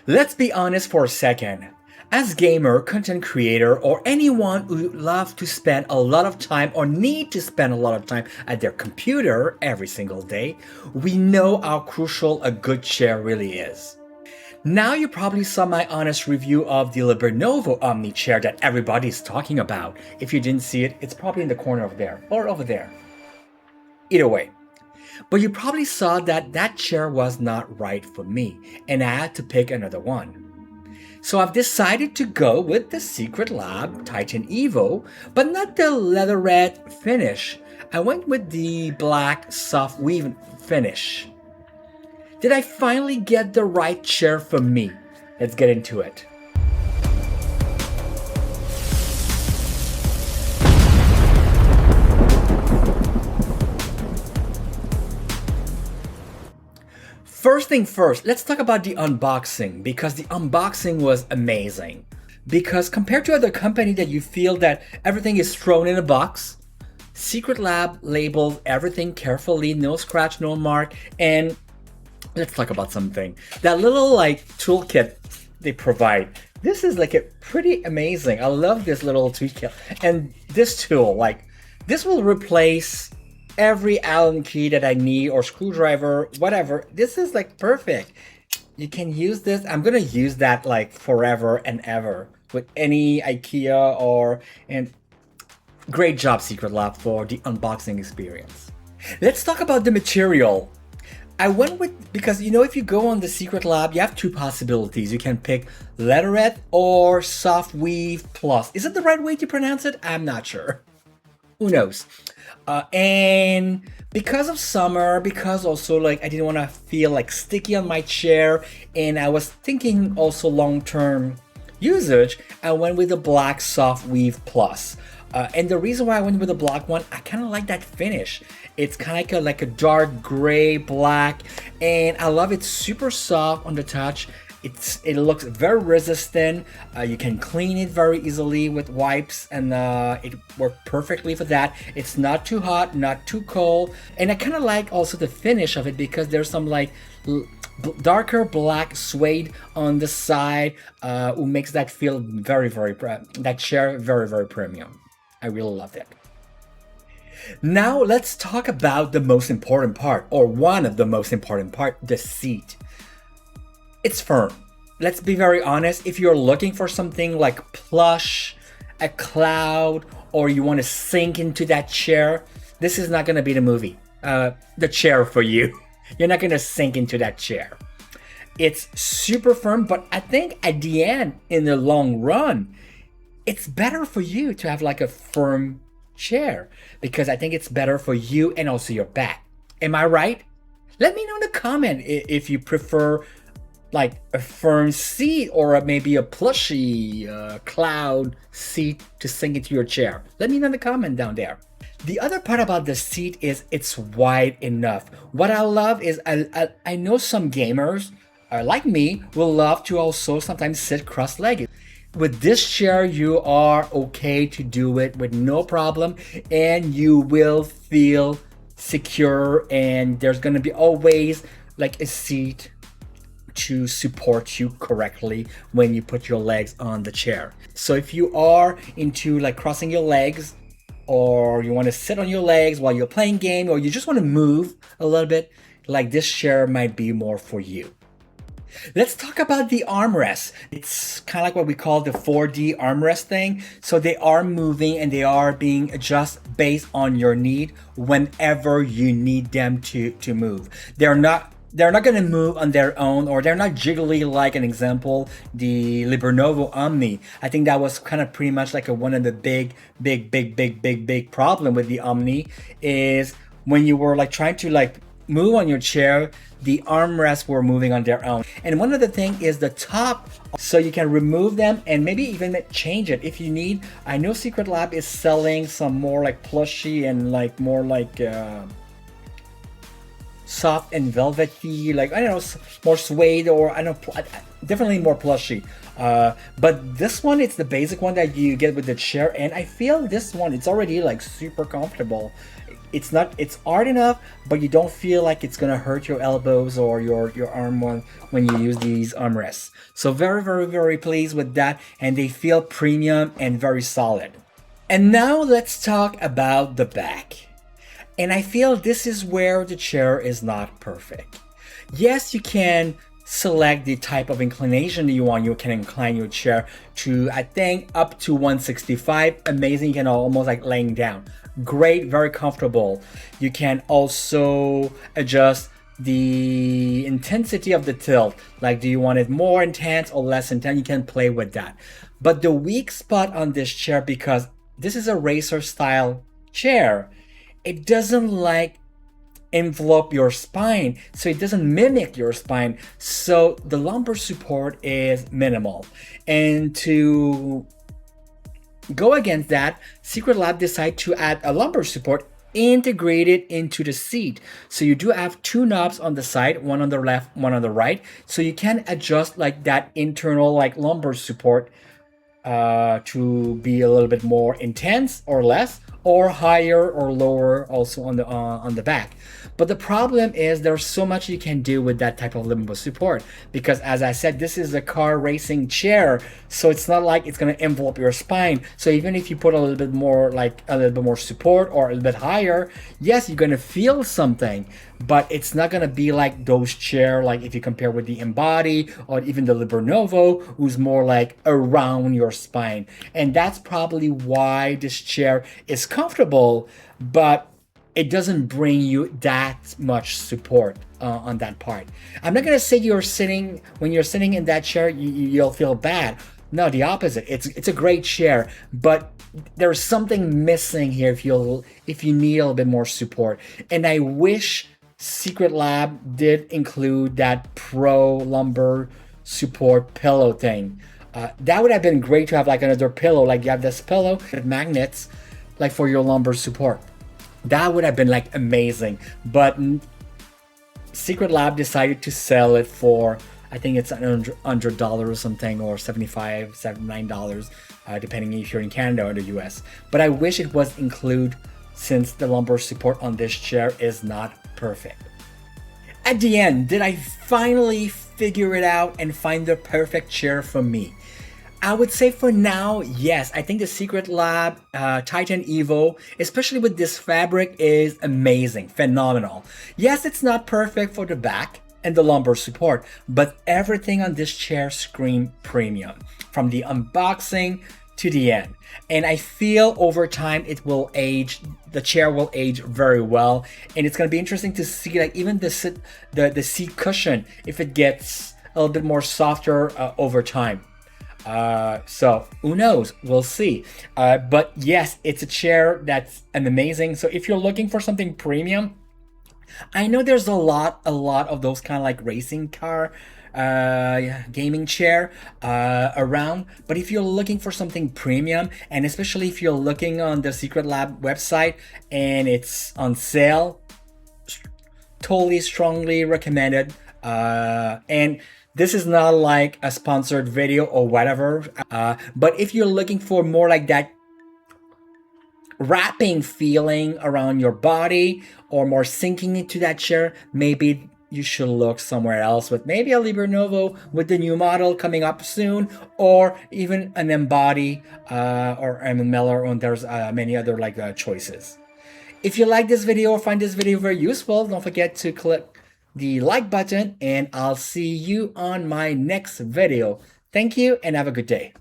Let's be honest for a second. As gamer, content creator, or anyone who loves to spend a lot of time or need to spend a lot of time at their computer every single day, we know how crucial a good chair really is. Now you probably saw my honest review of the LiberNovo Omni chair that everybody's talking about. If you didn't see it, it's probably in the corner over there, or over there. Either way. But you probably saw that that chair was not right for me, and I had to pick another one. So I've decided to go with the Secretlab TITAN Evo, but not the leatherette finish. I went with the Black SoftWeave finish. Did I finally get the right chair for me? Let's get into it. First thing first, let's talk about the unboxing, because the unboxing was amazing. Because compared to other companies that you feel that everything is thrown in a box, Secretlab labeled everything carefully, no scratch, no mark, and let's talk about something. That little toolkit they provide. This is a pretty amazing. I love this little toolkit. And this tool, this will replace every Allen key that I need or screwdriver, whatever. This is perfect. You can use this. I'm gonna use that forever and ever with any IKEA and great job Secretlab for the unboxing experience. Let's talk about the material. I went with, because if you go on the Secretlab, you have two possibilities. You can pick leatherette or SoftWeave Plus. Is it the right way to pronounce it? I'm not sure. Who knows? And because of summer, because also I didn't want to feel sticky on my chair, and I was thinking also long-term usage, I went with the Black SoftWeave Plus. And the reason why I went with the black one, I kind of like that finish. It's kind of like a dark gray black, and I love it. Super soft on the touch. It looks very resistant. You can clean it very easily with wipes, and it worked perfectly for that. It's not too hot, not too cold, and I kind of like also the finish of it because there's some darker black suede on the side, who makes that feel that chair very premium. I really loved it. Now let's talk about the most important part, or one of the most important part, the seat. It's firm. Let's be very honest. If you're looking for something like plush, a cloud, or you want to sink into that chair, this is not going to be the chair for you. You're not going to sink into that chair. It's super firm, but I think at the end, in the long run, it's better for you to have a firm chair, because I think it's better for you and also your back. Am I right? Let me know in the comment if you prefer a firm seat or maybe a plushy cloud seat to sink into your chair. Let me know in the comment down there. The other part about the seat is it's wide enough. What I love is I know some gamers like me will love to also sometimes sit cross-legged. With this chair, you are okay to do it with no problem, and you will feel secure, and there's gonna be always a seat to support you correctly when you put your legs on the chair. So if you are into crossing your legs, or you want to sit on your legs while you're playing game, or you just want to move a little bit, this chair might be more for you. Let's talk about the armrests. It's kind of what we call the 4D armrest thing. So they are moving and they are being adjusted based on your need whenever you need them to move. They're not going to move on their own, or they're not jiggly like an example, the LiberNovo Omni. I think that was kind of pretty much one of the big problem with the Omni is when you were trying to move on your chair, the armrests were moving on their own. And one other thing is the top, so you can remove them and maybe even change it if you need. I know Secretlab is selling some more plushy and more soft and velvety, I don't know, more suede, or I don't know, definitely more plushy. But this one, it's the basic one that you get with the chair, and I feel this one, it's already super comfortable. it's hard enough, but you don't feel like it's gonna hurt your elbows or your arm when you use these armrests. So very, very, very pleased with that, and they feel premium and very solid. And now let's talk about the back. And I feel this is where the chair is not perfect. Yes, you can select the type of inclination that you want. You can incline your chair to, I think, up to 165. Amazing. You can almost like laying down. Great, very comfortable. You can also adjust the intensity of the tilt. Like, do you want it more intense or less intense? You can play with that. But the weak spot on this chair, because this is a racer style chair, it doesn't like envelop your spine, so it doesn't mimic your spine, so the lumbar support is minimal. And to go against that, Secretlab decided to add a lumbar support integrated into the seat. So you do have two knobs on the side, one on the left, one on the right, so you can adjust like that internal like lumbar support to be a little bit more intense or less, or higher or lower also on the back. But the problem is there's so much you can do with that type of lumbar support, because as I said, this is a car racing chair, so it's not like it's going to envelop your spine. So even if you put a little bit more, like a little bit more support or a little bit higher, yes, you're going to feel something, but it's not going to be like those chair, like if you compare with the Embody or even the LiberNovo, who's more like around your spine. And that's probably why this chair is comfortable, but it doesn't bring you that much support on that part. I'm not gonna say when you're sitting in that chair, you'll feel bad. No, the opposite. It's a great chair, but there's something missing here if you need a little bit more support. And I wish Secretlab did include that pro lumbar support pillow thing. That would have been great to have like another pillow, like you have this pillow with magnets, like for your lumbar support. That would have been like amazing, but Secretlab decided to sell it for, I think it's $100 or something, or $75, $79, depending if you're in Canada or the US. But I wish it was included, since the lumbar support on this chair is not perfect. At the end, did I finally figure it out and find the perfect chair for me? I would say for now, yes. I think the Secretlab TITAN Evo, especially with this fabric, is amazing, phenomenal. Yes, it's not perfect for the back and the lumbar support, but everything on this chair screams premium, from the unboxing to the end. And I feel over time it will age, the chair will age very well, and it's going to be interesting to see like even the seat cushion, if it gets a little bit more softer over time. So who knows, we'll see. But yes, it's a chair that's amazing. So if you're looking for something premium, I know there's a lot of those kind of like racing car gaming chair around, but if you're looking for something premium, and especially if you're looking on the Secretlab website and it's on sale, totally strongly recommended. And this is not like a sponsored video or whatever, but if you're looking for more like that wrapping feeling around your body, or more sinking into that chair, maybe you should look somewhere else, with maybe a LiberNovo with the new model coming up soon, or even an Embody or Miller, and there's many other like choices. If you like this video or find this video very useful, don't forget to click the like button, and I'll see you on my next video. Thank you and have a good day.